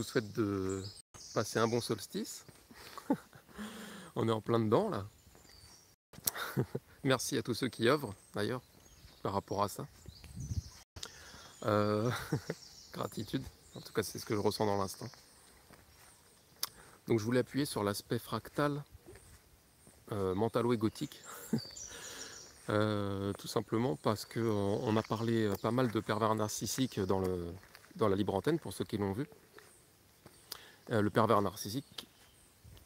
vous souhaite de passer un bon solstice. On est en plein dedans là. Merci à tous ceux qui œuvrent d'ailleurs par rapport à ça. Gratitude, en tout cas c'est ce que je ressens dans l'instant. Donc je voulais appuyer sur l'aspect fractal, mentalo-égotique. Tout simplement parce qu'on a parlé pas mal de pervers narcissiques dans la libre antenne, pour ceux qui l'ont vu. Le pervers narcissique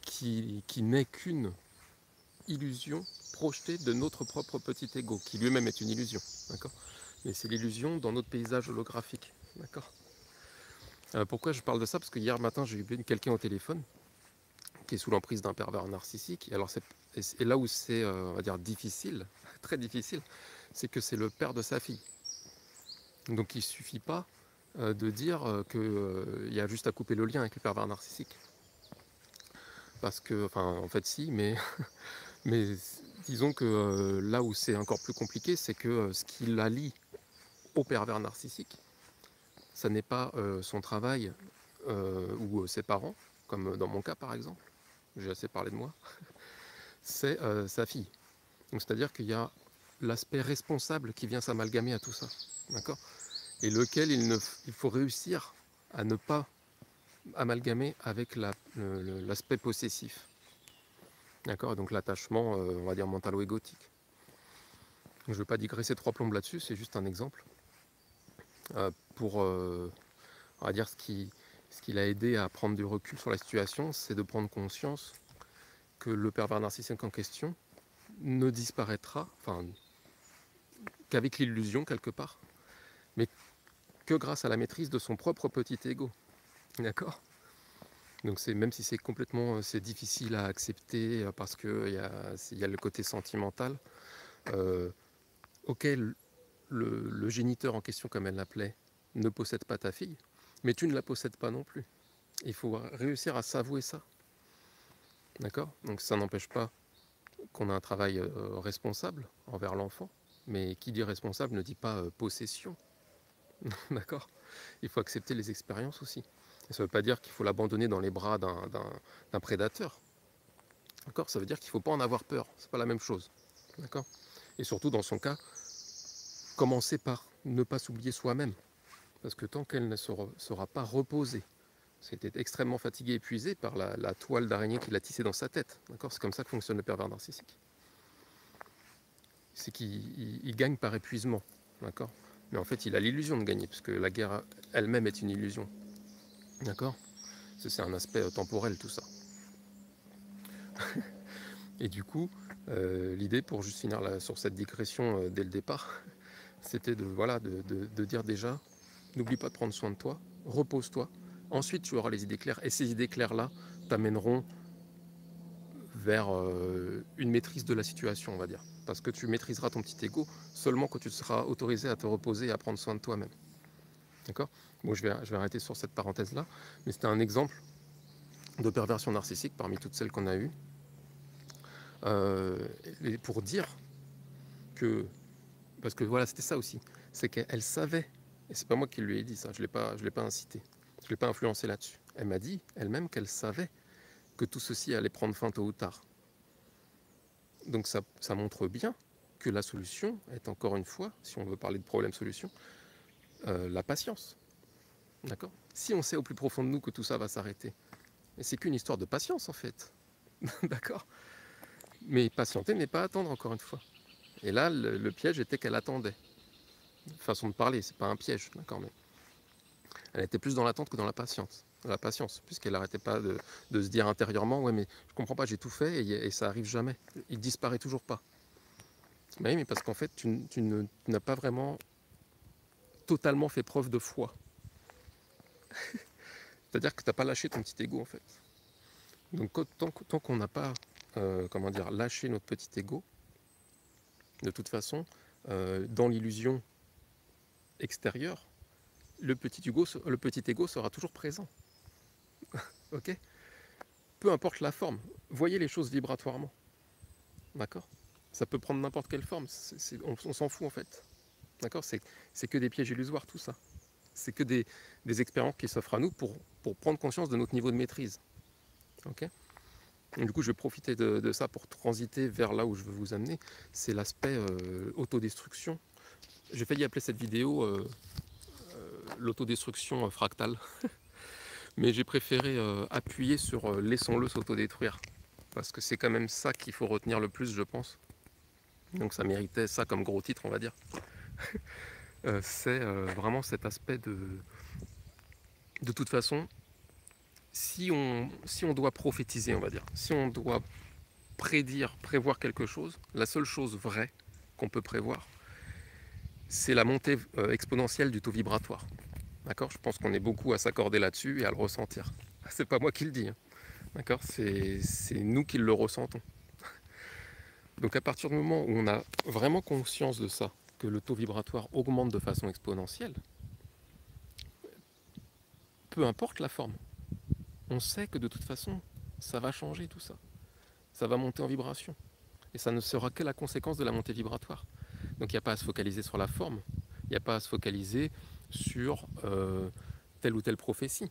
qui n'est qu'une illusion projetée de notre propre petit ego, qui lui-même est une illusion, d'accord? Mais c'est l'illusion dans notre paysage holographique, d'accord? Pourquoi je parle de ça? Parce que hier matin, j'ai eu quelqu'un au téléphone qui est sous l'emprise d'un pervers narcissique. Et là où c'est, on va dire, difficile, très difficile, c'est que c'est le père de sa fille. Donc il ne suffit pas de dire qu'il y a juste à couper le lien avec le pervers narcissique. Parce que, enfin, en fait si, mais disons que là où c'est encore plus compliqué, c'est que ce qui la lie au pervers narcissique, ça n'est pas son travail ou ses parents, comme dans mon cas par exemple, j'ai assez parlé de moi, c'est sa fille. Donc c'est-à-dire qu'il y a l'aspect responsable qui vient s'amalgamer à tout ça, d'accord? Et lequel il faut réussir à ne pas amalgamer avec l'aspect possessif. D'accord? Donc l'attachement, on va dire, mentalo-égotique. Je ne veux pas digresser trois plombes là-dessus, c'est juste un exemple. Pour, on va dire, ce qui l'a aidé à prendre du recul sur la situation, c'est de prendre conscience que le pervers narcissique en question ne disparaîtra, enfin, qu'avec l'illusion quelque part, mais que grâce à la maîtrise de son propre petit ego. D'accord? Donc même si c'est complètement difficile à accepter parce qu'il y a le côté sentimental, auquel le géniteur en question, comme elle l'appelait, ne possède pas ta fille, mais tu ne la possèdes pas non plus. Il faut réussir à s'avouer ça. D'accord? Donc ça n'empêche pas qu'on a un travail responsable envers l'enfant, mais qui dit responsable ne dit pas possession. D'accord? Il faut accepter les expériences aussi. Et ça ne veut pas dire qu'il faut l'abandonner dans les bras d'un prédateur. D'accord? Ça veut dire qu'il ne faut pas en avoir peur. C'est pas la même chose. D'accord? Et surtout dans son cas, commencer par ne pas s'oublier soi-même. Parce que tant qu'elle ne sera pas reposée, parce qu'elle était extrêmement fatiguée, épuisée par la toile d'araignée qu'il a tissée dans sa tête. D'accord? C'est comme ça que fonctionne le pervers narcissique. C'est qu'il gagne par épuisement. D'accord? Mais en fait, il a l'illusion de gagner, parce que la guerre elle-même est une illusion. D'accord? C'est un aspect temporel, tout ça. Et du coup, l'idée, pour juste finir sur cette digression dès le départ, c'était de dire déjà, n'oublie pas de prendre soin de toi, repose-toi, ensuite tu auras les idées claires, et ces idées claires-là t'amèneront vers une maîtrise de la situation, on va dire. Parce que tu maîtriseras ton petit ego seulement quand tu seras autorisé à te reposer et à prendre soin de toi-même. D'accord? Bon, je vais arrêter sur cette parenthèse-là, mais c'était un exemple de perversion narcissique parmi toutes celles qu'on a eues. Et pour dire que, parce que voilà, c'était ça aussi, c'est qu'elle savait, et c'est pas moi qui lui ai dit ça, je l'ai pas incité, je l'ai pas influencé là-dessus. Elle m'a dit elle-même qu'elle savait que tout ceci allait prendre fin tôt ou tard. Donc ça montre bien que la solution est, encore une fois, si on veut parler de problème-solution, la patience. D'accord? Si on sait au plus profond de nous que tout ça va s'arrêter, et c'est qu'une histoire de patience en fait. D'accord? Mais patienter n'est pas attendre, encore une fois. Et là, le piège était qu'elle attendait. Façon de parler, c'est pas un piège, d'accord, mais elle était plus dans l'attente que dans la patience. La patience, puisqu'elle n'arrêtait pas de se dire intérieurement, ouais, mais je comprends pas, j'ai tout fait et ça arrive jamais. Il disparaît toujours pas. Mais parce qu'en fait, tu n'as pas vraiment totalement fait preuve de foi. C'est-à-dire que tu n'as pas lâché ton petit ego, en fait. Donc tant qu'on n'a pas, comment dire, lâché notre petit ego, de toute façon, dans l'illusion extérieure, le petit ego sera toujours présent. Ok? Peu importe la forme, voyez les choses vibratoirement. D'accord? Ça peut prendre n'importe quelle forme, on s'en fout en fait. D'accord? C'est que des pièges illusoires tout ça. C'est que des expériences qui s'offrent à nous pour pour prendre conscience de notre niveau de maîtrise. Okay, donc, du coup, je vais profiter de ça pour transiter vers là où je veux vous amener. C'est l'aspect autodestruction. J'ai failli appeler cette vidéo l'autodestruction fractale, mais j'ai préféré appuyer sur laissons-le s'autodétruire, parce que c'est quand même ça qu'il faut retenir le plus, je pense. Donc ça méritait ça comme gros titre, on va dire. C'est vraiment cet aspect de toute façon, si on doit prophétiser, on va dire, si on doit prévoir quelque chose, la seule chose vraie qu'on peut prévoir, c'est la montée exponentielle du taux vibratoire. D'accord? Je pense qu'on est beaucoup à s'accorder là-dessus et à le ressentir. C'est pas moi qui le dis, hein. D'accord? C'est nous qui le ressentons. Donc à partir du moment où on a vraiment conscience de ça, que le taux vibratoire augmente de façon exponentielle, peu importe la forme, on sait que de toute façon, ça va changer tout ça. Ça va monter en vibration. Et ça ne sera que la conséquence de la montée vibratoire. Donc il n'y a pas à se focaliser sur la forme, il n'y a pas à se focaliser sur telle ou telle prophétie.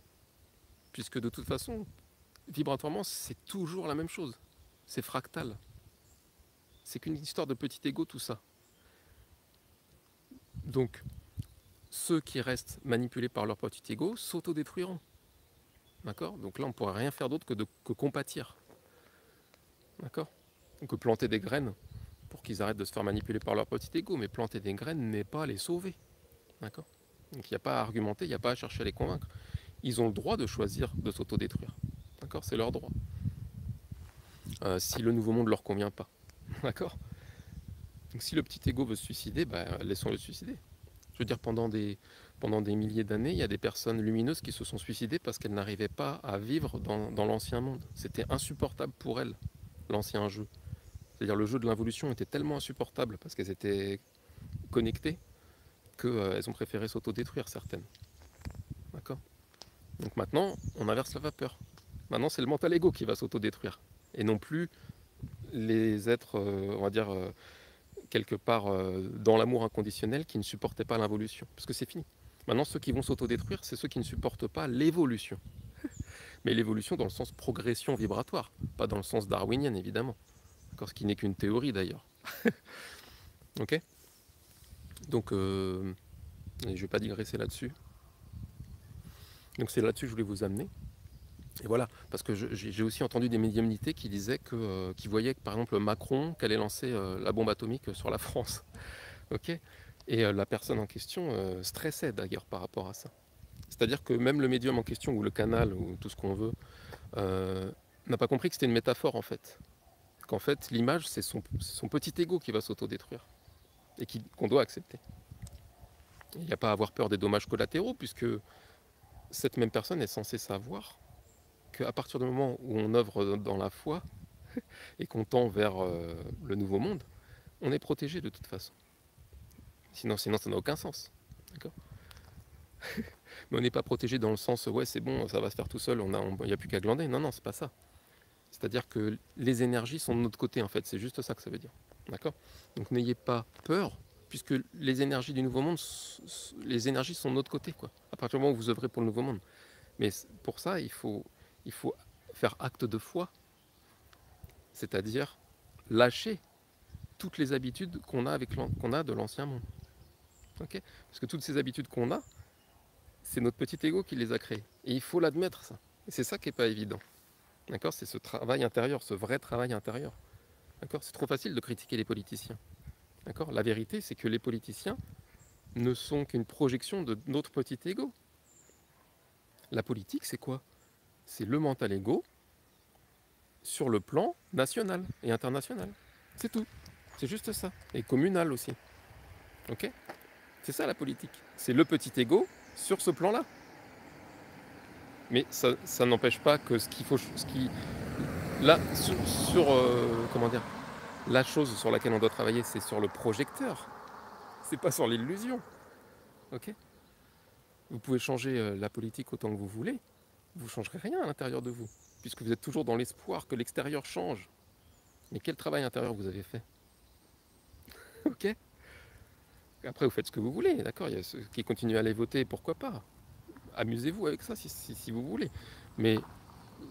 Puisque de toute façon, vibratoirement, c'est toujours la même chose. C'est fractal. C'est qu'une histoire de petit ego, tout ça. Donc, ceux qui restent manipulés par leur petit ego s'autodétruiront. D'accord? Donc là, on ne pourrait rien faire d'autre que compatir. D'accord? Donc, que planter des graines pour qu'ils arrêtent de se faire manipuler par leur petit ego. Mais planter des graines n'est pas les sauver. D'accord? Donc, il n'y a pas à argumenter, il n'y a pas à chercher à les convaincre. Ils ont le droit de choisir de s'autodétruire. D'accord? C'est leur droit. Si le nouveau monde ne leur convient pas. D'accord? Donc si le petit ego veut se suicider, laissons-le suicider. Je veux dire, pendant des milliers d'années, il y a des personnes lumineuses qui se sont suicidées parce qu'elles n'arrivaient pas à vivre dans l'ancien monde. C'était insupportable pour elles, l'ancien jeu. C'est-à-dire le jeu de l'involution était tellement insupportable parce qu'elles étaient connectées qu'elles ont préféré s'autodétruire, certaines. D'accord? Donc maintenant, on inverse la vapeur. Maintenant, c'est le mental ego qui va s'autodétruire. Et non plus les êtres, on va dire, quelque part dans l'amour inconditionnel qui ne supportaient pas l'involution. Parce que c'est fini. Maintenant, ceux qui vont s'autodétruire, c'est ceux qui ne supportent pas l'évolution. Mais l'évolution dans le sens progression vibratoire, pas dans le sens darwinien, évidemment. D'accord, ce qui n'est qu'une théorie, d'ailleurs. Ok? Donc, je ne vais pas digresser là-dessus. Donc, c'est là-dessus que je voulais vous amener. Et voilà, parce que j'ai aussi entendu des médiumnités qui disaient qu'ils voyaient que, par exemple, Macron qu'allait lancer la bombe atomique sur la France. Ok? Et la personne en question stressait d'ailleurs par rapport à ça. C'est-à-dire que même le médium en question, ou le canal, ou tout ce qu'on veut, n'a pas compris que c'était une métaphore en fait. Qu'en fait, l'image, c'est son petit ego qui va s'autodétruire et qu'on doit accepter. Il n'y a pas à avoir peur des dommages collatéraux, puisque cette même personne est censée savoir qu'à partir du moment où on œuvre dans la foi et qu'on tend vers le nouveau monde, on est protégé de toute façon. Sinon ça n'a aucun sens. D'accord? Mais on n'est pas protégé dans le sens ouais c'est bon, ça va se faire tout seul, il n'y a plus qu'à glander. Non, non, c'est pas ça. C'est-à-dire que les énergies sont de notre côté en fait, c'est juste ça que ça veut dire. D'accord? Donc n'ayez pas peur, puisque les énergies du nouveau monde, les énergies sont de notre côté, quoi. À partir du moment où vous œuvrez pour le nouveau monde. Mais pour ça, il faut faire acte de foi, c'est-à-dire lâcher toutes les habitudes qu'on a de l'ancien monde. Okay? Parce que toutes ces habitudes qu'on a, c'est notre petit ego qui les a créées. Et il faut l'admettre, ça. Et c'est ça qui n'est pas évident. D'accord? C'est ce travail intérieur, ce vrai travail intérieur. D'accord? C'est trop facile de critiquer les politiciens. D'accord? La vérité, c'est que les politiciens ne sont qu'une projection de notre petit ego. La politique, c'est quoi? C'est le mental ego sur le plan national et international. C'est tout. C'est juste ça. Et communal aussi. Ok? C'est ça la politique. C'est le petit ego sur ce plan-là. Mais ça n'empêche pas que là, comment dire, la chose sur laquelle on doit travailler, c'est sur le projecteur. C'est pas sur l'illusion. Ok? Vous pouvez changer la politique autant que vous voulez. Vous ne changerez rien à l'intérieur de vous, puisque vous êtes toujours dans l'espoir que l'extérieur change. Mais quel travail intérieur vous avez fait? Ok? Après, vous faites ce que vous voulez, d'accord? Il y a ceux qui continuent à aller voter, pourquoi pas? amusez-vous avec ça si vous voulez. Mais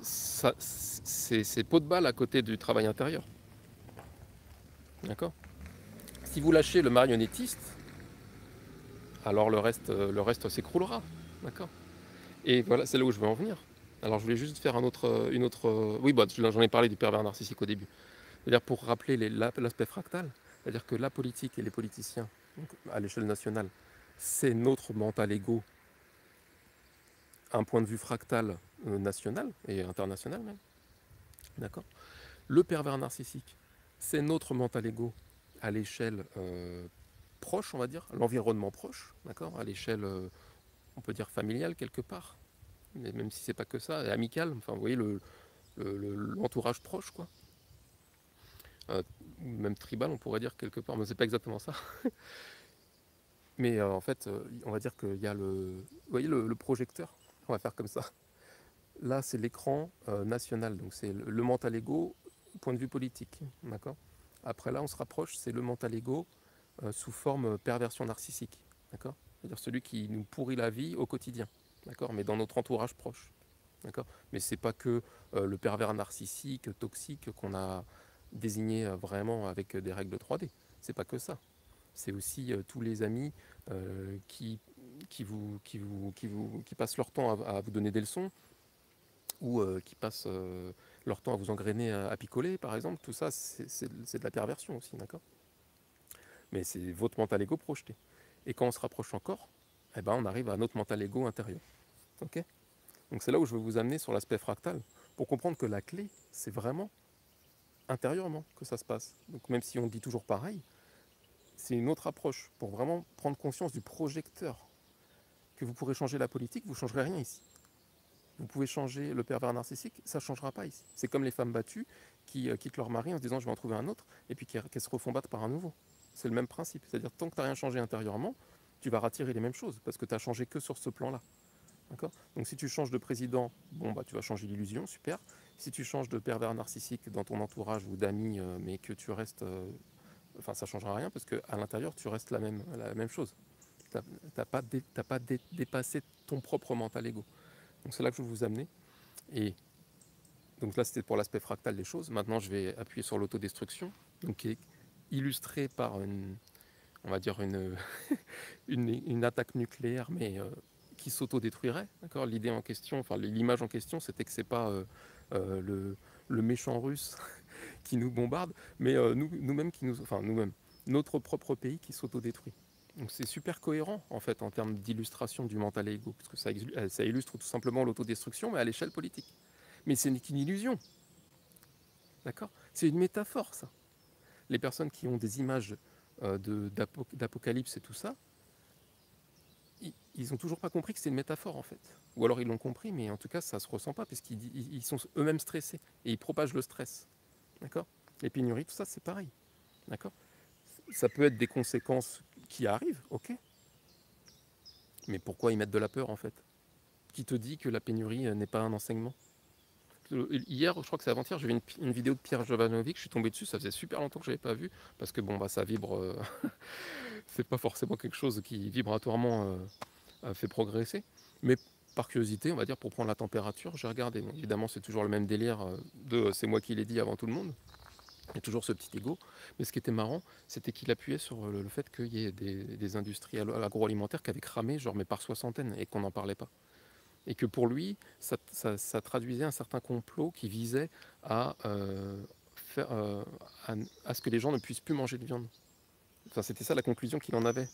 c'est peau de balle à côté du travail intérieur. D'accord? Si vous lâchez le marionnettiste, alors le reste s'écroulera. D'accord? Et voilà, c'est là où je veux en venir. Alors je voulais juste faire une autre. Oui, bah, j'en ai parlé du pervers narcissique au début. C'est-à-dire pour rappeler l'aspect fractal, c'est-à-dire que la politique et les politiciens, donc à l'échelle nationale, c'est notre mental ego, un point de vue fractal national et international même. D'accord? Le pervers narcissique, c'est notre mental ego à l'échelle proche, on va dire, l'environnement proche, d'accord? À l'échelle, on peut dire familiale quelque part, mais même si c'est pas que ça, et amical, enfin vous voyez l'entourage proche, quoi. Euh, Même tribal, on pourrait dire quelque part, mais c'est pas exactement ça. Mais en fait, on va dire qu'il y a vous voyez le projecteur, on va faire comme ça. Là, c'est l'écran national, donc c'est le mental ego point de vue politique, d'accord? Après là, on se rapproche, c'est le mental ego sous forme perversion narcissique, d'accord? C'est-à-dire celui qui nous pourrit la vie au quotidien, d'accord? Mais dans notre entourage proche, d'accord? Mais c'est pas que le pervers narcissique, toxique qu'on a désigné vraiment avec des règles 3D. C'est pas que ça. C'est aussi tous les amis qui passent leur temps à vous donner des leçons ou qui passent leur temps à vous engrainer à picoler, par exemple. Tout ça, c'est de la perversion aussi, d'accord? Mais c'est votre mental ego projeté. Et quand on se rapproche encore, eh ben, on arrive à notre mental ego intérieur. Ok? Donc c'est là où je veux vous amener sur l'aspect fractal, pour comprendre que la clé, c'est vraiment intérieurement que ça se passe. Donc même si on dit toujours pareil, c'est une autre approche pour vraiment prendre conscience du projecteur. Que vous pourrez changer la politique, vous ne changerez rien ici. Vous pouvez changer le pervers narcissique, ça ne changera pas ici. C'est comme les femmes battues qui quittent leur mari en se disant je vais en trouver un autre, et puis qu'elles se refont battre par un nouveau. C'est le même principe. C'est-à-dire tant que tu n'as rien changé intérieurement, tu vas rattirer les mêmes choses, parce que tu n'as changé que sur ce plan-là. D'accord? Donc si tu changes de président, bon bah tu vas changer l'illusion, super. Si tu changes de pervers narcissique dans ton entourage ou d'amis, mais que tu restes, enfin ça changera rien parce qu'à l'intérieur tu restes la même chose. T'as pas, dépassé ton propre mental ego. Donc c'est là que je veux vous amener. Et donc là c'était pour l'aspect fractal des choses. Maintenant je vais appuyer sur l'autodestruction, donc qui est illustrée par on va dire une attaque nucléaire, mais qui s'autodétruirait. D'accord? L'idée en question, enfin l'image en question, c'était que c'est pas le méchant russe qui nous bombarde, mais nous-mêmes enfin nous-mêmes, notre propre pays qui s'autodétruit. Donc c'est super cohérent en fait en termes d'illustration du mental ego, parce que ça illustre tout simplement l'autodestruction, mais à l'échelle politique. Mais c'est qu'une illusion, d'accord? C'est une métaphore, ça. Les personnes qui ont des images d'apocalypse et tout ça, ils n'ont toujours pas compris que c'est une métaphore en fait. Ou alors ils l'ont compris, mais en tout cas ça ne se ressent pas, parce qu'ils sont eux-mêmes stressés, et ils propagent le stress. D'accord? Les pénuries, tout ça, c'est pareil. D'accord? Ça peut être des conséquences qui arrivent, ok. Mais pourquoi y mettre de la peur en fait? Qui te dit que la pénurie n'est pas un enseignement? Hier, je crois que c'est avant-hier, j'ai vu une vidéo de Pierre Jovanovic, je suis tombé dessus, ça faisait super longtemps que je n'avais pas vu, parce que bon, bah, ça vibre, c'est pas forcément quelque chose qui vibratoirement fait progresser. Mais par curiosité, on va dire, pour prendre la température, j'ai regardé. Bon, évidemment, c'est toujours le même délire de c'est moi qui l'ai dit avant tout le monde. Il y a toujours ce petit ego. Mais ce qui était marrant, c'était qu'il appuyait sur le fait qu'il y ait des industries agroalimentaires qui avaient cramé, genre, mais par soixantaines, et qu'on n'en parlait pas. Et que pour lui, ça traduisait un certain complot qui visait à, faire, à ce que les gens ne puissent plus manger de viande. Enfin, c'était ça la conclusion qu'il en avait.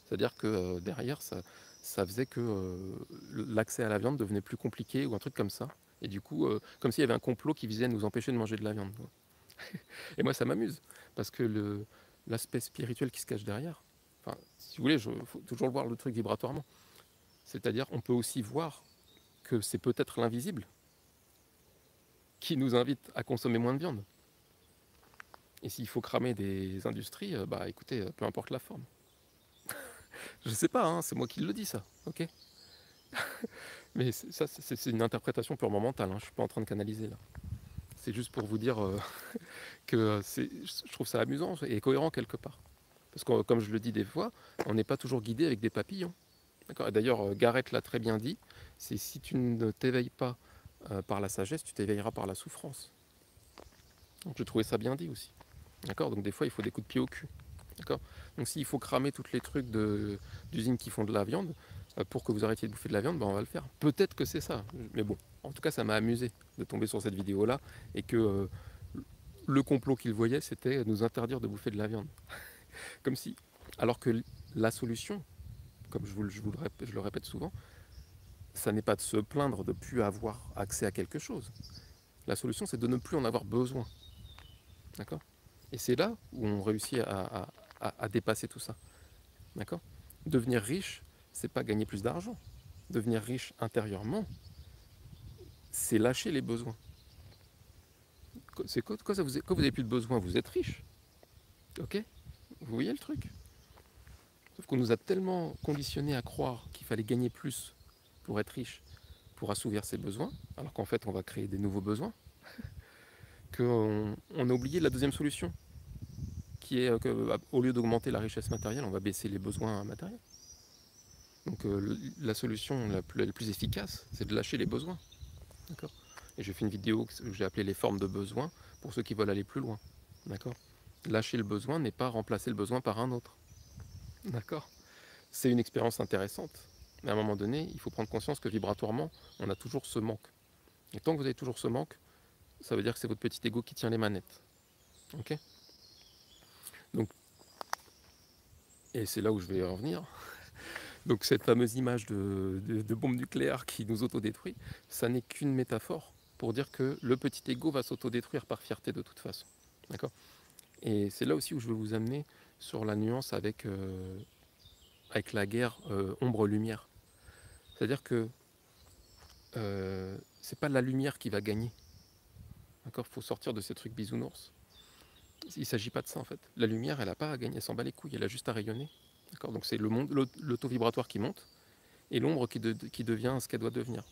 C'est-à-dire que derrière, ça faisait que l'accès à la viande devenait plus compliqué ou un truc comme ça. Et du coup, comme s'il y avait un complot qui visait à nous empêcher de manger de la viande. Et moi, ça m'amuse, parce que l'aspect spirituel qui se cache derrière, enfin, si vous voulez, il faut toujours voir le truc vibratoirement. C'est-à-dire, on peut aussi voir que c'est peut-être l'invisible qui nous invite à consommer moins de viande. Et s'il faut cramer des industries, bah écoutez, peu importe la forme. Je sais pas, hein, c'est moi qui le dis ça, ok. Mais ça, c'est une interprétation purement mentale, hein, je suis pas en train de canaliser là. C'est juste pour vous dire que je trouve ça amusant et cohérent quelque part. Parce que comme je le dis des fois, on n'est pas toujours guidé avec des papillons. D'accord. Et d'ailleurs, Garrett l'a très bien dit, c'est si tu ne t'éveilles pas par la sagesse, tu t'éveilleras par la souffrance. Donc je trouvais ça bien dit aussi. D'accord. Donc des fois, il faut des coups de pied au cul. D'accord. Donc s'il faut cramer tous les trucs d'usines qui font de la viande pour que vous arrêtiez de bouffer de la viande, ben on va le faire. Peut-être que c'est ça. Mais bon, en tout cas, ça m'a amusé de tomber sur cette vidéo-là et que le complot qu'il voyait, c'était nous interdire de bouffer de la viande. Comme si... Alors que la solution, comme je le répète souvent, ça n'est pas de se plaindre de ne plus avoir accès à quelque chose. La solution, c'est de ne plus en avoir besoin. D'accord. Et c'est là où on réussit à dépasser tout ça. D'accord. Devenir riche, c'est pas gagner plus d'argent. Devenir riche intérieurement, c'est lâcher les besoins. C'est quand vous n'avez plus de besoins, vous êtes riche. Ok. Vous voyez le truc. Sauf qu'on nous a tellement conditionnés à croire qu'il fallait gagner plus pour être riche, pour assouvir ses besoins, alors qu'en fait on va créer des nouveaux besoins, qu'on a oublié la deuxième solution, qui est qu'au lieu d'augmenter la richesse matérielle, on va baisser les besoins matériels. Donc la solution la plus efficace, c'est de lâcher les besoins. D'accord. Et j'ai fait une vidéo que j'ai appelée les formes de besoins pour ceux qui veulent aller plus loin. D'accord. Lâcher le besoin n'est pas remplacer le besoin par un autre. D'accord. C'est une expérience intéressante. Mais à un moment donné, il faut prendre conscience que vibratoirement, on a toujours ce manque. Et tant que vous avez toujours ce manque, ça veut dire que c'est votre petit ego qui tient les manettes. Ok. Donc, et c'est là où je vais en revenir. Donc cette fameuse image de bombe nucléaire qui nous autodétruit, ça n'est qu'une métaphore pour dire que le petit ego va s'autodétruire par fierté de toute façon. D'accord. Et c'est là aussi où je veux vous amener sur la nuance avec la guerre ombre-lumière. C'est-à-dire que c'est pas la lumière qui va gagner. D'accord. Il faut sortir de ces trucs bisounours. Il ne s'agit pas de ça en fait. La lumière, elle n'a pas à gagner, elle s'en bat les couilles, elle a juste à rayonner. D'accord. Donc c'est le taux vibratoire qui monte et l'ombre qui devient ce qu'elle doit devenir.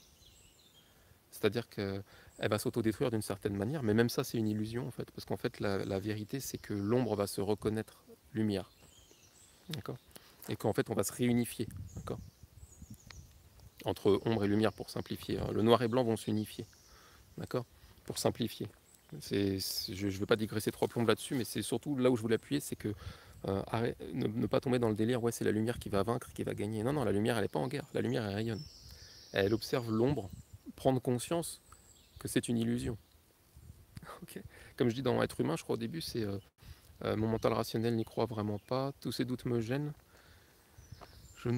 C'est-à-dire qu'elle va s'autodétruire d'une certaine manière, mais même ça, c'est une illusion, en fait. Parce qu'en fait, la vérité, c'est que l'ombre va se reconnaître lumière. D'accord. Et qu'en fait, on va se réunifier. D'accord. Entre ombre et lumière, pour simplifier. Le noir et blanc vont s'unifier. D'accord. Pour simplifier. Je ne veux pas digresser trop plombes là-dessus, mais c'est surtout là où je voulais appuyer, c'est que ne pas tomber dans le délire, ouais, c'est la lumière qui va vaincre, qui va gagner. Non, non, la lumière, elle n'est pas en guerre. La lumière, elle rayonne. Elle observe l'ombre, prendre conscience que c'est une illusion. Okay. Comme je dis dans Être humain, je crois au début, c'est mon mental rationnel n'y croit vraiment pas, tous ces doutes me gênent, je,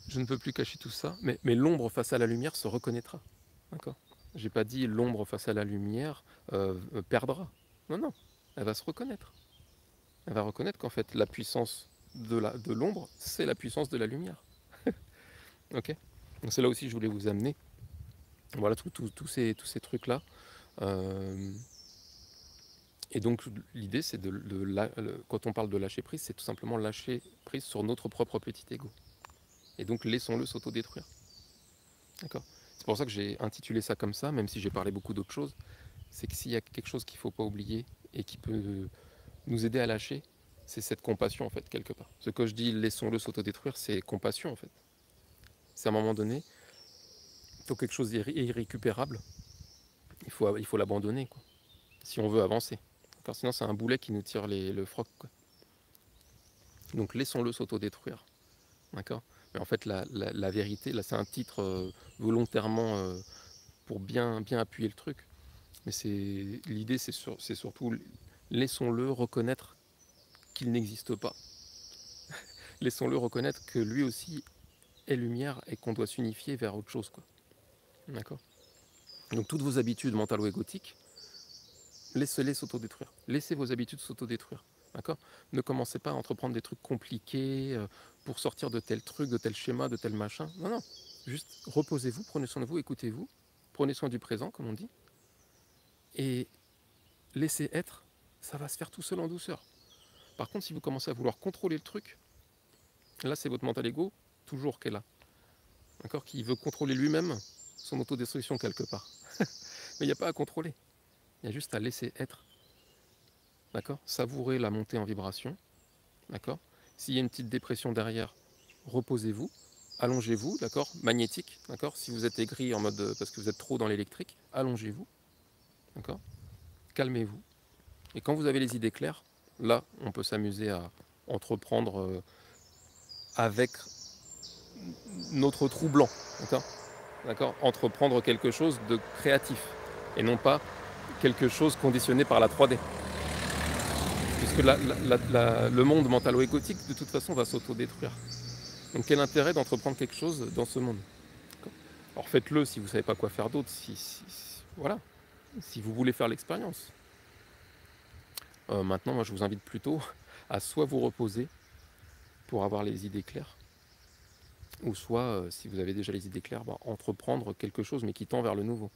je ne peux plus cacher tout ça, mais l'ombre face à la lumière se reconnaîtra. D'accord. J'ai pas dit l'ombre face à la lumière perdra. Non, non, elle va se reconnaître. Elle va reconnaître qu'en fait, la puissance de l'ombre, c'est la puissance de la lumière. Ok. Donc c'est là aussi que je voulais vous amener. Voilà, tous ces trucs-là. Et donc l'idée, c'est quand on parle de lâcher prise, c'est tout simplement lâcher prise sur notre propre petit ego. Et donc laissons-le s'autodétruire. D'accord. C'est pour ça que j'ai intitulé ça comme ça, même si j'ai parlé beaucoup d'autres choses. C'est que s'il y a quelque chose qu'il ne faut pas oublier et qui peut nous aider à lâcher, c'est cette compassion en fait, quelque part. Ce que je dis, laissons-le s'autodétruire, c'est compassion en fait. C'est à un moment donné, quand quelque chose est irrécupérable, il faut l'abandonner, quoi, si on veut avancer. Sinon, c'est un boulet qui nous tire le froc, quoi. Donc laissons-le s'autodétruire. D'accord. Mais en fait, la vérité, là, c'est un titre volontairement pour bien appuyer le truc. Mais l'idée, c'est surtout laissons-le reconnaître qu'il n'existe pas. Laissons-le reconnaître que lui aussi est lumière et qu'on doit s'unifier vers autre chose, quoi. D'accord. Donc toutes vos habitudes mentales ou égotiques, laissez-les s'autodétruire. Laissez vos habitudes s'autodétruire. D'accord. Ne commencez pas à entreprendre des trucs compliqués pour sortir de tel truc, de tel schéma, de tel machin. Non, non. Juste reposez-vous, prenez soin de vous, écoutez-vous, prenez soin du présent, comme on dit, et laissez être, ça va se faire tout seul en douceur. Par contre, si vous commencez à vouloir contrôler le truc, là, c'est votre mental ego, toujours, qui est là. D'accord. Qui veut contrôler lui-même son autodestruction quelque part. Mais il n'y a pas à contrôler. Il y a juste à laisser être. D'accord. Savourer la montée en vibration. D'accord. S'il y a une petite dépression derrière, reposez-vous. allongez-vous, d'accord, magnétique, d'accord. Si vous êtes aigri en mode parce que vous êtes trop dans l'électrique, allongez-vous, d'accord. Calmez-vous. Et quand vous avez les idées claires, là, on peut s'amuser à entreprendre avec notre trou blanc, d'accord, d'accord, entreprendre quelque chose de créatif et non pas quelque chose conditionné par la 3D. Puisque le monde mentalo-égotique, de toute façon, va s'autodétruire. Donc quel intérêt d'entreprendre quelque chose dans ce monde? Alors faites-le si vous ne savez pas quoi faire d'autre, voilà, si vous voulez faire l'expérience. Maintenant, moi, je vous invite plutôt à soit vous reposer pour avoir les idées claires, ou soit, si vous avez déjà les idées claires, entreprendre quelque chose, mais qui tend vers le nouveau,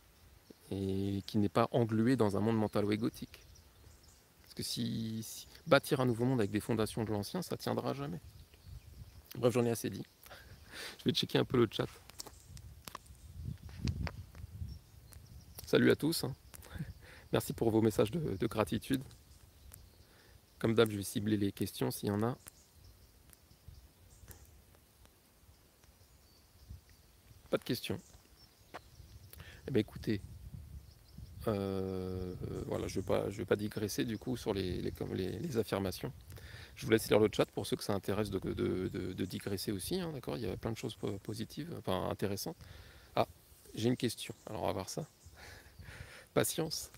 et qui n'est pas englué dans un monde mentalo-égotique. Parce que si bâtir un nouveau monde avec des fondations de l'ancien, ça ne tiendra jamais. Bref, j'en ai assez dit. Je vais checker un peu le chat. Salut à tous. Merci pour vos messages de gratitude. Comme d'hab, je vais cibler les questions s'il y en a. Pas de questions. Eh bien écoutez, voilà, je vais pas digresser du coup sur les affirmations. Je vous laisse lire le chat pour ceux que ça intéresse de digresser aussi, hein, d'accord. Il y a plein de choses positives, enfin intéressantes. Ah, j'ai une question, alors on va voir ça. Patience,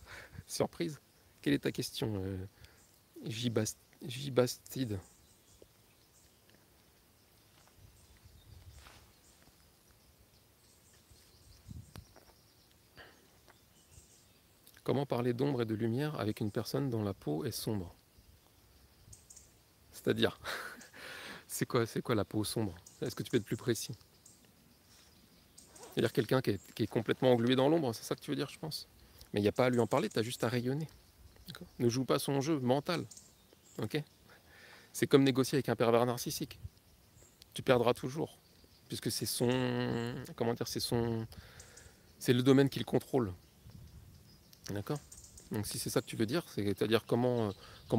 surprise. Quelle est ta question, Gibastide? Comment parler d'ombre et de lumière avec une personne dont la peau est sombre? C'est-à-dire, c'est quoi la peau sombre? Est-ce que tu peux être plus précis? C'est-à-dire quelqu'un qui est complètement englué dans l'ombre, c'est ça que tu veux dire, je pense. Mais il n'y a pas à lui en parler, tu as juste à rayonner. Ne joue pas son jeu mental. Ok, c'est comme négocier avec un pervers narcissique. Tu perdras toujours. Puisque c'est son. Comment dire? C'est le domaine qu'il contrôle. D'accord. Donc si c'est ça que tu veux dire, c'est-à-dire comment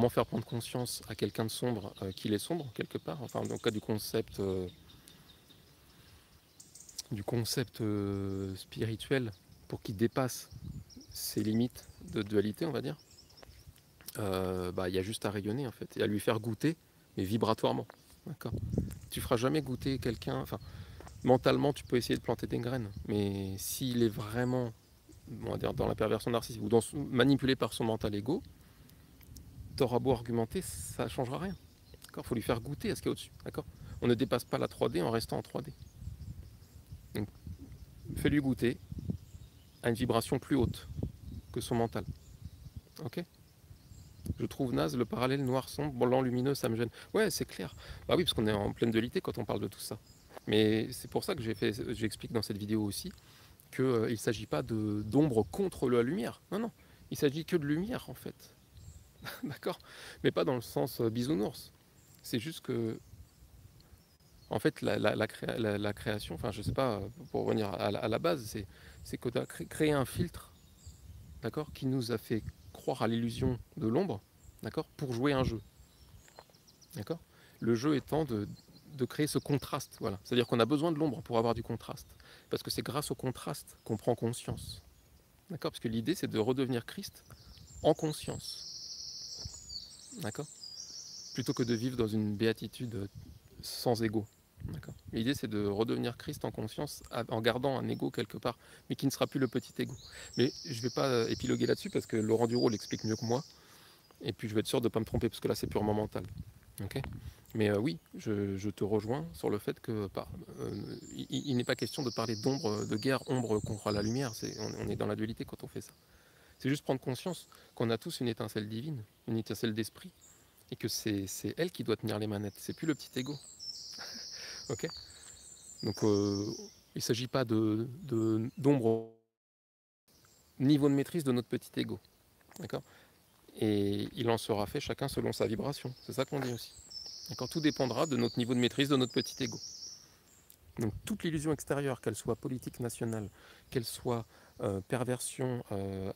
faire prendre conscience à quelqu'un de sombre qu'il est sombre, quelque part. Enfin, dans le cas du concept spirituel, pour qu'il dépasse ses limites de dualité, on va dire. Il y a juste à rayonner en fait et à lui faire goûter, mais vibratoirement. D'accord. Tu feras jamais goûter quelqu'un. Enfin, mentalement, tu peux essayer de planter des graines, mais s'il est vraiment, on va dire, dans la perversion narcissique ou manipulé par son mental égo, t'auras beau argumenter, ça ne changera rien. D'accord. Faut lui faire goûter à ce qu'il y a au-dessus. D'accord. On ne dépasse pas la 3D en restant en 3D. Donc, fais-lui goûter à une vibration plus haute que son mental. Ok. Je trouve naze le parallèle noir sombre, blanc lumineux, ça me gêne. Ouais, c'est clair. Bah oui, parce qu'on est en pleine dualité quand on parle de tout ça. Mais c'est pour ça que j'explique dans cette vidéo aussi qu'il ne s'agit pas d'ombre contre la lumière. Non, non. Il s'agit que de lumière en fait. D'accord. Mais pas dans le sens bisounours. C'est juste que, en fait, la création, enfin, je sais pas, pour revenir à la base, c'est que tu as créé un filtre, d'accord, qui nous a fait croire à l'illusion de l'ombre, d'accord, pour jouer un jeu. D'accord. Le jeu étant de créer ce contraste. Voilà. C'est-à-dire qu'on a besoin de l'ombre pour avoir du contraste. Parce que c'est grâce au contraste qu'on prend conscience. D'accord. Parce que l'idée, c'est de redevenir Christ en conscience. D'accord. Plutôt que de vivre dans une béatitude sans ego. D'accord. L'idée, c'est de redevenir Christ en conscience en gardant un ego quelque part, mais qui ne sera plus le petit ego. Mais je ne vais pas épiloguer là-dessus parce que Laurent Duro l'explique mieux que moi. Et puis je vais être sûr de ne pas me tromper parce que là, c'est purement mental. Ok. Mais oui, je te rejoins sur le fait que il n'est pas question de parler d'ombre, de guerre ombre contre la lumière. On est dans la dualité quand on fait ça. C'est juste prendre conscience qu'on a tous une étincelle divine, une étincelle d'esprit, et que c'est elle qui doit tenir les manettes. C'est plus le petit ego. Ok. Donc il ne s'agit pas d'ombre niveau de maîtrise de notre petit ego. D'accord. Et il en sera fait chacun selon sa vibration. C'est ça qu'on dit aussi. D'accord. Tout dépendra de notre niveau de maîtrise de notre petit ego. Donc toute l'illusion extérieure, qu'elle soit politique nationale, qu'elle soit perversion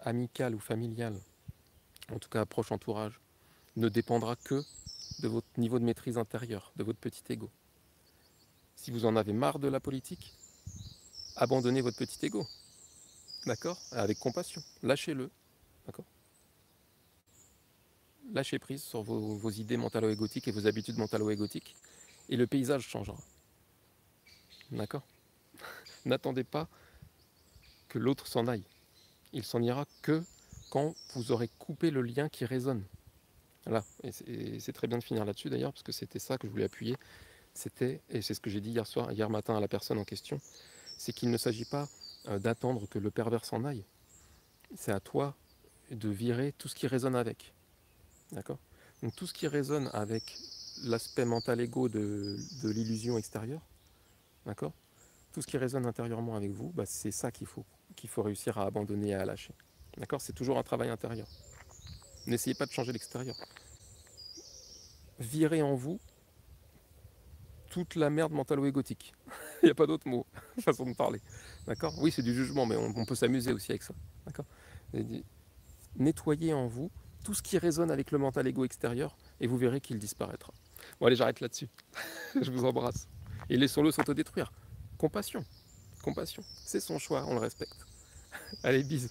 amicale ou familiale, en tout cas proche entourage, ne dépendra que de votre niveau de maîtrise intérieure, de votre petit ego. Si vous en avez marre de la politique, abandonnez votre petit ego. D'accord? Avec compassion. Lâchez-le. D'accord? Lâchez prise sur vos idées mentalo-égotiques et vos habitudes mentalo-égotiques. Et le paysage changera. D'accord? N'attendez pas que l'autre s'en aille. Il s'en ira que quand vous aurez coupé le lien qui résonne. Voilà, et c'est très bien de finir là-dessus d'ailleurs, parce que c'était ça que je voulais appuyer. C'était, et c'est ce que j'ai dit hier matin à la personne en question, c'est qu'il ne s'agit pas d'attendre que le pervers s'en aille. C'est à toi de virer tout ce qui résonne avec. D'accord? Donc tout ce qui résonne avec l'aspect mental égo de l'illusion extérieure, d'accord? Tout ce qui résonne intérieurement avec vous, bah, c'est ça qu'il faut réussir à abandonner et à lâcher. D'accord? C'est toujours un travail intérieur. N'essayez pas de changer l'extérieur. Virez en vous toute la merde mentalo-égotique. Il n'y a pas d'autre mot, façon de parler. D'accord? Oui, c'est du jugement, mais on peut s'amuser aussi avec ça. D'accord? Nettoyez en vous tout ce qui résonne avec le mental égo extérieur et vous verrez qu'il disparaîtra. Bon, allez, j'arrête là-dessus. Je vous embrasse. Et laissons-le s'autodétruire. Compassion. Compassion. C'est son choix, on le respecte. Allez, bisous.